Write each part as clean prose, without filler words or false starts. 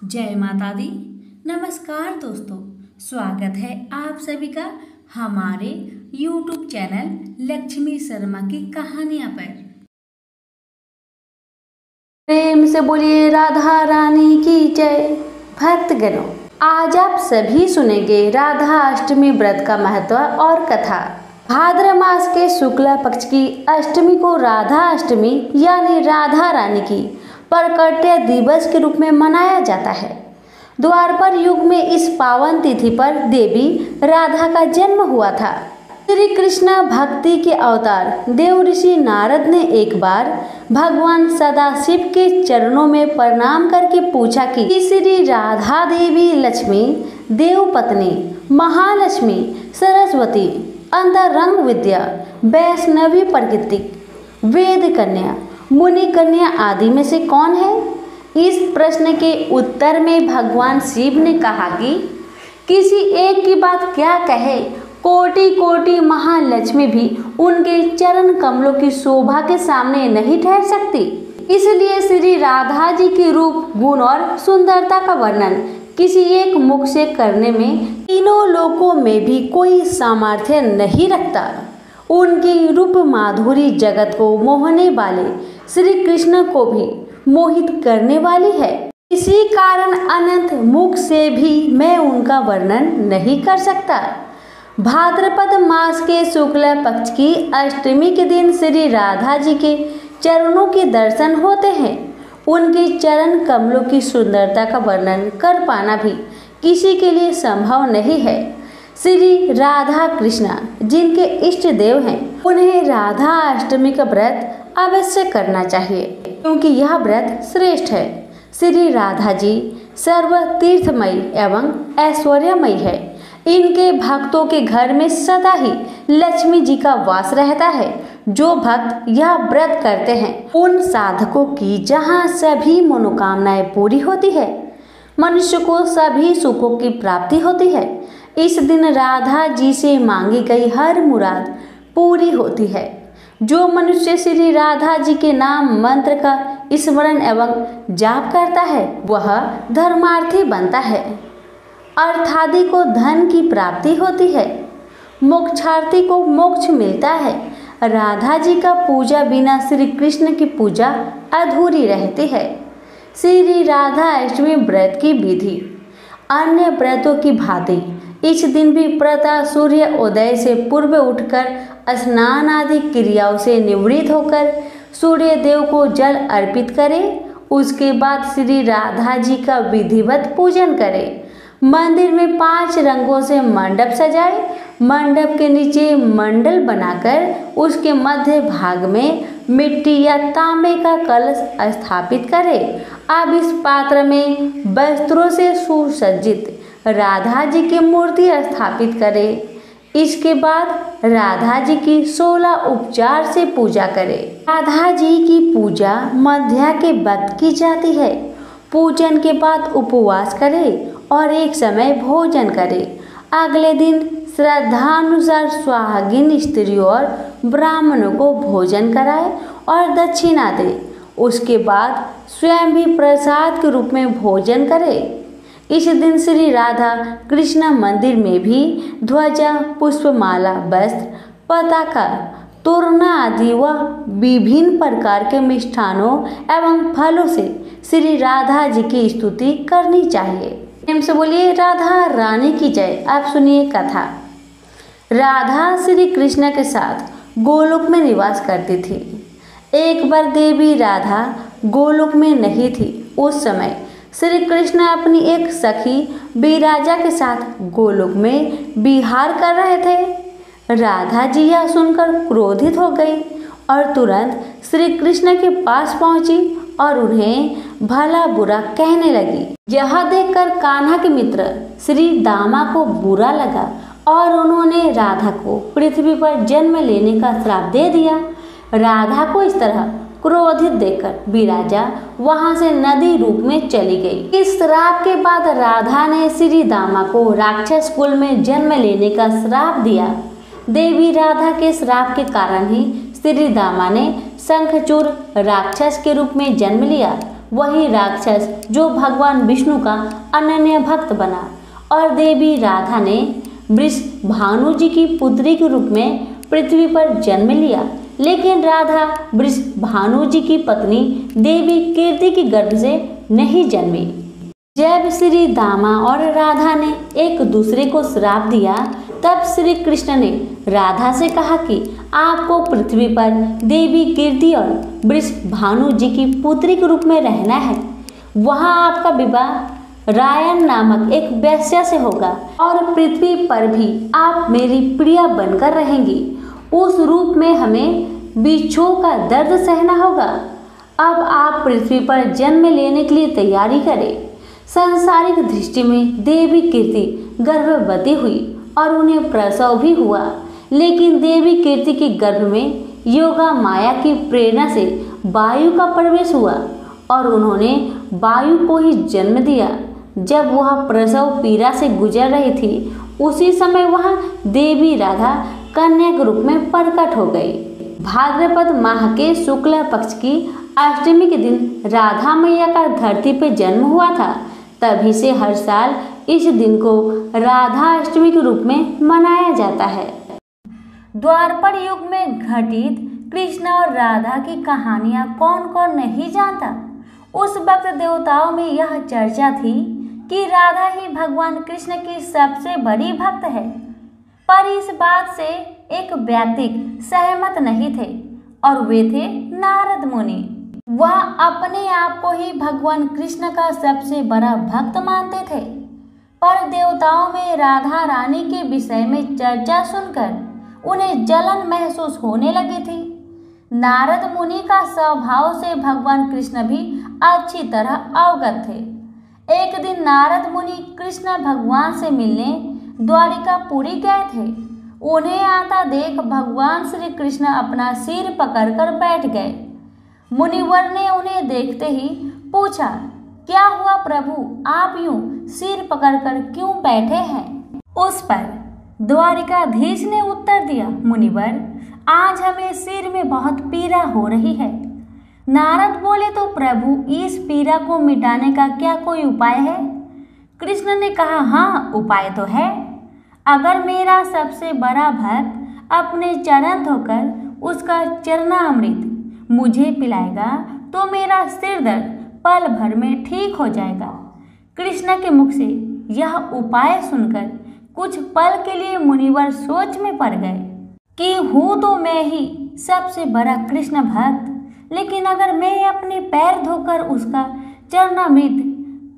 जय माता दी। नमस्कार दोस्तों, स्वागत है आप सभी का हमारे YouTube चैनल लक्ष्मी शर्मा की कहानियां पर। प्रेम से बोलिए राधा रानी की जय। भक्तगणों, आज आप सभी सुनेंगे राधा अष्टमी व्रत का महत्व और कथा। भाद्र मास के शुक्ला पक्ष की अष्टमी को राधा अष्टमी यानी राधा रानी की प्रकट्य दिवस के रूप में मनाया जाता है। द्वापर युग में इस पावन तिथि पर देवी राधा का जन्म हुआ था। श्री कृष्ण भक्ति के अवतार देव ऋषि नारद ने एक बार भगवान सदाशिव के चरणों में प्रणाम करके पूछा कि श्री राधा देवी लक्ष्मी, देव पत्नी, महालक्ष्मी, सरस्वती, अंतरंग विद्या, वैष्णवी प्रकृति, वेद कन्या, मुनि कन्या आदि में से कौन है? इस प्रश्न के उत्तर में भगवान शिव ने कहा कि किसी एक की बात क्या कहे, कोटि कोटि महालक्ष्मी भी उनके चरण कमलों की शोभा के सामने नहीं ठहर सकती। इसलिए श्री राधा जी के रूप, गुण और सुंदरता का वर्णन किसी एक मुख से करने में तीनों लोकों में भी कोई सामर्थ्य नहीं रखता। उनकी रूप माधुरी जगत को मोहने वाले श्री कृष्ण को भी मोहित करने वाली है। इसी कारण अनंत मुख से भी मैं उनका वर्णन नहीं कर सकता। भाद्रपद मास के शुक्ल पक्ष की अष्टमी के दिन श्री राधा जी के चरणों के दर्शन होते हैं। उनके चरण कमलों की सुंदरता का वर्णन कर पाना भी किसी के लिए संभव नहीं है। श्री राधा कृष्णा जिनके इष्ट देव हैं, उन्हें राधा अष्टमी का व्रत अवश्य करना चाहिए, क्योंकि यह व्रत श्रेष्ठ है। श्री राधा जी सर्व तीर्थमयी एवं ऐश्वर्यमयी है। इनके भक्तों के घर में सदा ही लक्ष्मी जी का वास रहता है। जो भक्त यह व्रत करते हैं, उन साधकों की जहाँ सभी मनोकामनाएं पूरी होती है, मनुष्य को सभी सुखों की प्राप्ति होती है। इस दिन राधा जी से मांगी गई हर मुराद पूरी होती है। जो मनुष्य श्री राधा जी के नाम मंत्र का स्मरण एवं जाप करता है, वह धर्मार्थी बनता है। अर्थादि को धन की प्राप्ति होती है। मोक्षार्थी को मोक्ष मिलता है। राधा जी का पूजा बिना श्री कृष्ण की पूजा अधूरी रहती है। श्री राधा अष्टमी व्रत की विधि अन्य व्रतों की भांति इस दिन भी प्रातः सूर्य उदय से पूर्व उठकर स्नान आदि क्रियाओं से निवृत्त होकर सूर्य देव को जल अर्पित करें। उसके बाद श्री राधा जी का विधिवत पूजन करें। मंदिर में 5 रंगों से मंडप सजाए। मंडप के नीचे मंडल बनाकर उसके मध्य भाग में मिट्टी या तांबे का कलश स्थापित करें। अब इस पात्र में वस्त्रों से सुसज्जित राधा जी की मूर्ति स्थापित करें। इसके बाद राधा जी की 16 उपचार से पूजा करें। राधा जी की पूजा मध्या के वक्त की जाती है। पूजन के बाद उपवास करें और एक समय भोजन करें। अगले दिन श्रद्धानुसार सुहागिन स्त्रियों और ब्राह्मणों को भोजन कराएं और दक्षिणा दें। उसके बाद स्वयं भी प्रसाद के रूप में भोजन करें। इस दिन श्री राधा कृष्ण मंदिर में भी ध्वजा, पुष्पमाला, वस्त्र, पताका, तोरणा आदि व विभिन्न प्रकार के मिष्ठानों एवं फलों से श्री राधा जी की स्तुति करनी चाहिए। प्रेम से बोलिए राधा रानी की जय। आप सुनिए कथा। राधा श्री कृष्ण के साथ गोलोक में निवास करती थी। एक बार देवी राधा गोलोक में नहीं थी। उस समय श्री कृष्ण अपनी एक सखी विराजा के साथ गोलोक में विहार कर रहे थे। राधा जी यह सुनकर क्रोधित हो गई और तुरंत श्री कृष्ण के पास पहुंची और उन्हें भला बुरा कहने लगी। यह देखकर कान्हा के मित्र श्री दामा को बुरा लगा और उन्होंने राधा को पृथ्वी पर जन्म लेने का श्राप दे दिया। राधा को इस तरह क्रोधित देखकर विराजा वहां से नदी रूप में चली गई। इस श्राप के बाद राधा ने श्री दामा को राक्षस कुल में जन्म लेने का श्राप दिया। देवी राधा के श्राप के कारण ही श्री दामा ने शंखचूड़ राक्षस के रूप में जन्म लिया। वही राक्षस जो भगवान विष्णु का अनन्य भक्त बना और देवी राधा ने वृषभानु जी की पुत्री के रूप में पृथ्वी पर जन्म लिया। लेकिन राधा वृषभानु जी की पत्नी देवी कीर्ति के गर्भ से नहीं जन्मी। जब श्री दामा और राधा ने एक दूसरे को श्राप दिया, तब श्री कृष्ण ने राधा से कहा कि आपको पृथ्वी पर देवी कीर्ति और वृषभानु जी की पुत्री के रूप में रहना है। वहाँ आपका विवाह रायन नामक एक वेश्या से होगा और पृथ्वी पर भी आप मेरी प्रिया बनकर रहेंगी। उस रूप में हमें बिच्छू का दर्द सहना होगा। अब आप पृथ्वी पर जन्म लेने के लिए तैयारी करें। सांसारिक दृष्टि में देवी कीर्ति गर्भवती हुई और उन्हें प्रसव भी हुआ। लेकिन देवी कीर्ति के गर्भ में योगा माया की प्रेरणा से वायु का प्रवेश हुआ और उन्होंने वायु को ही जन्म दिया। जब वह प्रसव पीड़ा से गुजर रही थी, उसी समय वह देवी राधा कन्या के रूप में प्रकट हो गई। भाद्रपद माह के शुक्ल पक्ष की अष्टमी के दिन राधा मैया का धरती पर जन्म हुआ था। तभी से हर साल इस दिन को राधा अष्टमी के रूप में मनाया जाता है। द्वापर युग में घटित कृष्ण और राधा की कहानियां कौन कौन नहीं जानता। उस वक्त देवताओं में यह चर्चा थी कि राधा ही भगवान कृष्ण की सबसे बड़ी भक्त है। पर इस बात से एक व्यक्ति सहमत नहीं थे और वे थे नारद मुनि। वह अपने आप को ही भगवान कृष्ण का सबसे बड़ा भक्त मानते थे। पर देवताओं में राधा रानी के विषय में चर्चा सुनकर उन्हें जलन महसूस होने लगी थी। नारद मुनि का स्वभाव से भगवान कृष्ण भी अच्छी तरह अवगत थे। एक दिन नारद मुनि कृष्ण भगवान से मिलने द्वारिकापुरी गए थे। उन्हें आता देख भगवान श्री कृष्ण अपना सिर पकड़कर बैठ गए। मुनिवर ने उन्हें देखते ही पूछा, क्या हुआ प्रभु, आप यूं सिर पकड़कर क्यों बैठे हैं? उस पर द्वारिकाधीश ने उत्तर दिया, मुनिवर, आज हमें सिर में बहुत पीड़ा हो रही है। नारद बोले, तो प्रभु इस पीड़ा को मिटाने का क्या कोई उपाय है? कृष्ण ने कहा, हाँ उपाय तो है। अगर मेरा सबसे बड़ा भक्त अपने चरण धोकर उसका चरणामृत मुझे पिलाएगा तो मेरा सिर दर्द पल भर में ठीक हो जाएगा। कृष्ण के मुख से यह उपाय सुनकर कुछ पल के लिए मुनिवर सोच में पड़ गए कि हूँ तो मैं ही सबसे बड़ा कृष्ण भक्त, लेकिन अगर मैं अपने पैर धोकर उसका चरणामृत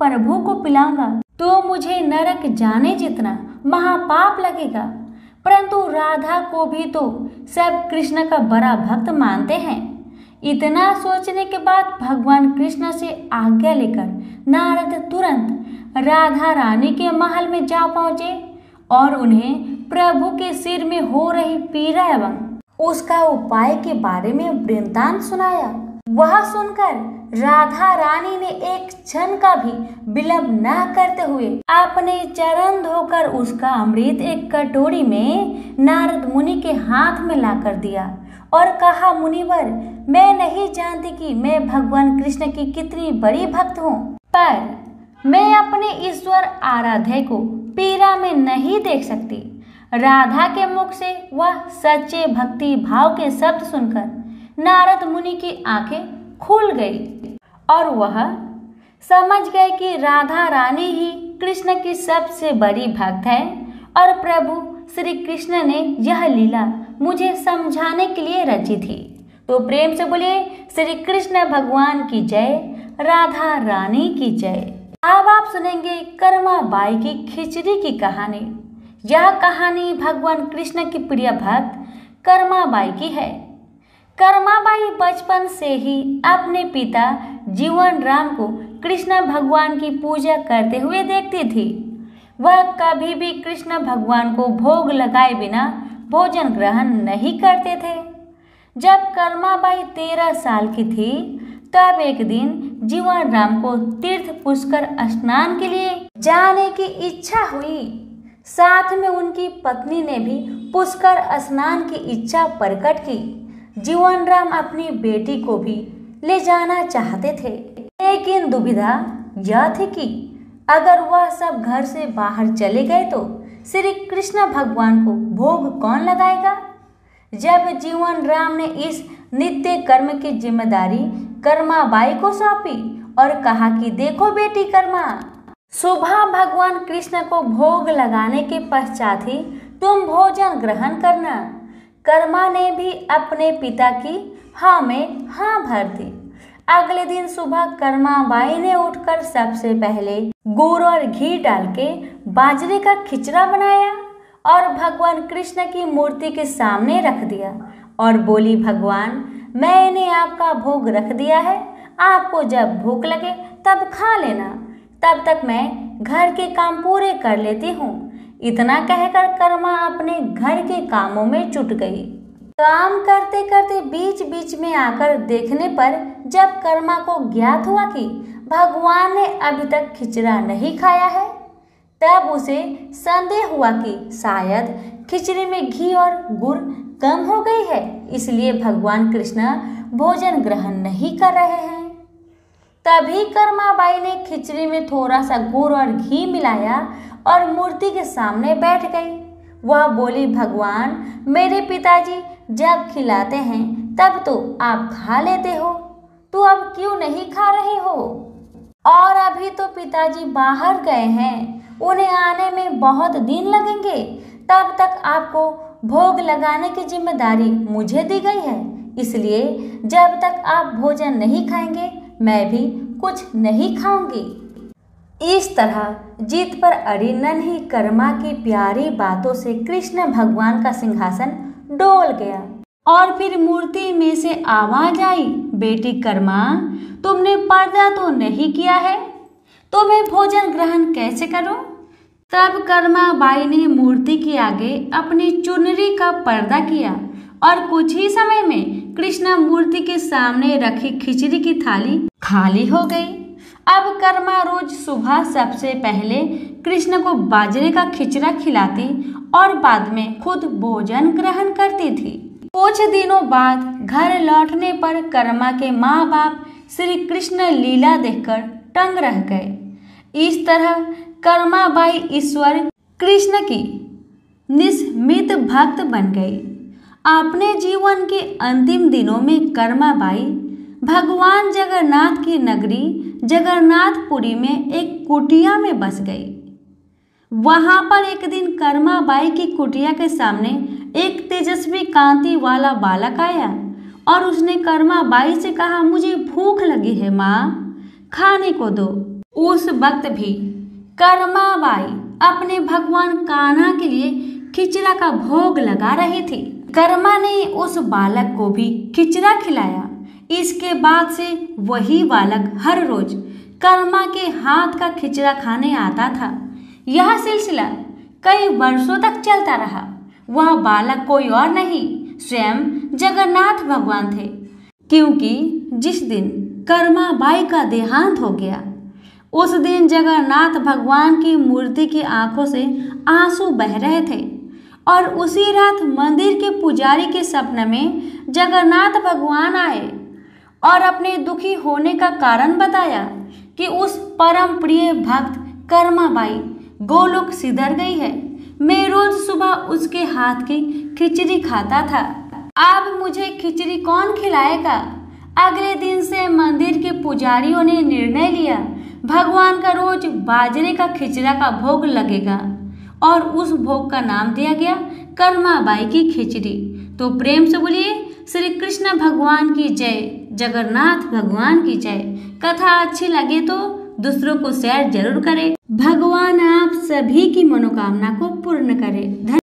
प्रभु को पिलाऊंगा तो मुझे नरक जाने जितना महापाप लगेगा। परंतु राधा को भी तो सब कृष्ण का बड़ा भक्त मानते हैं। इतना सोचने के बाद भगवान कृष्ण से आज्ञा लेकर नारद तुरंत राधा रानी के महल में जा पहुंचे और उन्हें प्रभु के सिर में हो रही पीड़ा एवं उसका उपाय के बारे में वृत्तांत सुनाया। वह सुनकर राधा रानी ने एक क्षण का भी विलंब न करते हुए अपने चरण धोकर उसका अमृत एक कटोरी में नारद मुनि के हाथ में लाकर दिया और कहा, मुनिवर, मैं नहीं जानती कि मैं भगवान कृष्ण की कितनी बड़ी भक्त हूँ, पर मैं अपने ईश्वर आराध्य को पीड़ा में नहीं देख सकती। राधा के मुख से वह सच्चे भक्ति भाव के शब्द सुनकर नारद मुनि की आंखें खुल गई और वह समझ गए कि राधा रानी ही कृष्ण की सबसे बड़ी भक्त है और प्रभु श्री कृष्ण ने यह लीला मुझे समझाने के लिए रची थी। तो प्रेम से बोलिए श्री कृष्ण भगवान की जय, राधा रानी की जय। अब आप सुनेंगे कर्मा बाई की खिचड़ी की कहानी। यह कहानी भगवान कृष्ण की प्रिय भक्त कर्मा बाई की है। कर्मा बाई बचपन से ही अपने पिता जीवन राम को कृष्ण भगवान की पूजा करते हुए देखती थी। वह कभी भी कृष्ण भगवान को भोग लगाए बिना भोजन ग्रहण नहीं करते थे। जब कर्मा बाई 13 साल की थी, तब एक दिन जीवन राम को तीर्थ पुष्कर स्नान के लिए जाने की इच्छा हुई। साथ में उनकी पत्नी ने भी पुष्कर स्नान की इच्छा प्रकट की। जीवन राम अपनी बेटी को भी ले जाना चाहते थे। लेकिन दुविधा यह थी कि अगर वह सब घर से बाहर चले गए तो श्री कृष्ण भगवान को भोग कौन लगाएगा। जब जीवन राम ने इस नित्य कर्म की जिम्मेदारी कर्माबाई को सौंपी और कहा कि देखो बेटी कर्मा, सुबह भगवान कृष्ण को भोग लगाने के पश्चात ही तुम भोजन ग्रहण करना। कर्मा ने भी अपने पिता की हाँ में हाँ भर दी। अगले दिन सुबह कर्माबाई ने उठकर सबसे पहले गुड़ और घी डाल के बाजरे का खिचड़ा बनाया और भगवान कृष्ण की मूर्ति के सामने रख दिया और बोली, भगवान मैंने आपका भोग रख दिया है, आपको जब भूख लगे तब खा लेना, तब तक मैं घर के काम पूरे कर लेती हूँ। इतना कहकर कर्मा अपने घर के कामों में जुट गई। काम करते करते बीच बीच में आकर देखने पर जब कर्मा को ज्ञात हुआ कि भगवान ने अभी तक खिचड़ा नहीं खाया है, तब उसे संदेह हुआ कि शायद खिचड़ी में घी और गुड़ कम हो गई है, इसलिए भगवान कृष्ण भोजन ग्रहण नहीं कर रहे हैं। तभी कर्माबाई ने खिचड़ी में थोड़ा सा गुड़ और घी मिलाया और मूर्ति के सामने बैठ गई। वह बोली, भगवान मेरे पिताजी जब खिलाते हैं तब तो आप खा लेते हो, तो अब क्यों नहीं खा रही हो? और अभी तो पिताजी बाहर गए हैं, उन्हें आने में बहुत दिन लगेंगे, तब तक आपको भोग लगाने की जिम्मेदारी मुझे दी गई है, इसलिए जब तक आप भोजन नहीं खाएंगे मैं भी कुछ नहीं खाऊंगी। इस तरह जीत पर अड़ी नन्ही कर्मा की प्यारी बातों से कृष्ण भगवान का सिंहासन डोल गया और फिर मूर्ति में से आवाज आई, बेटी कर्मा तुमने पर्दा तो नहीं किया है, तो मैं भोजन ग्रहण कैसे करूं? तब कर्मा बाई ने मूर्ति के आगे अपनी चुनरी का पर्दा किया और कुछ ही समय में कृष्ण मूर्ति के सामने रखी खिचड़ी की थाली खाली हो गई। अब कर्मा रोज सुबह सबसे पहले कृष्ण को बाजरे का खिचड़ा खिलाती और बाद में खुद भोजन ग्रहण करती थी। कुछ दिनों बाद घर लौटने पर कर्मा के माँ बाप श्री कृष्ण लीला देखकर दंग रह गए। इस तरह कर्माबाई ईश्वर कृष्ण की निस्मित भक्त बन गई। अपने जीवन के अंतिम दिनों में कर्माबाई भगवान जगन्नाथ की नगरी जगन्नाथपुरी में एक कुटिया में बस गई। वहां पर एक दिन कर्माबाई की कुटिया के सामने एक तेजस्वी कांति वाला बालक आया और उसने कर्माबाई से कहा, मुझे भूख लगी है माँ, खाने को दो। उस वक्त भी कर्माबाई अपने भगवान कान्हा के लिए खिचड़ा का भोग लगा रही थी। कर्मा ने उस बालक को भी खिचड़ा खिलाया। इसके बाद से वही बालक हर रोज कर्मा के हाथ का खिचड़ा खाने आता था। यह सिलसिला कई वर्षों तक चलता रहा। वह बालक कोई और नहीं, स्वयं जगन्नाथ भगवान थे, क्योंकि जिस दिन कर्माबाई का देहांत हो गया उस दिन जगन्नाथ भगवान की मूर्ति की आंखों से आंसू बह रहे थे और उसी रात मंदिर के पुजारी के सपने में जगन्नाथ भगवान आए और अपने दुखी होने का कारण बताया कि उस परम प्रिय भक्त कर्माबाई गोलोक सिधर गई है। मैं रोज सुबह उसके हाथ की खिचड़ी खाता था, अब मुझे खिचड़ी कौन खिलाएगा? अगले दिन से मंदिर के पुजारियों ने निर्णय लिया, भगवान का रोज बाजरे का खिचड़ा का भोग लगेगा और उस भोग का नाम दिया गया कर्माबाई की खिचड़ी। तो प्रेम से बोलिए श्री कृष्ण भगवान की जय, जगन्नाथ भगवान की जय। कथा अच्छी लगे तो दूसरों को शेयर जरूर करें। भगवान आप सभी की मनोकामना को पूर्ण करे।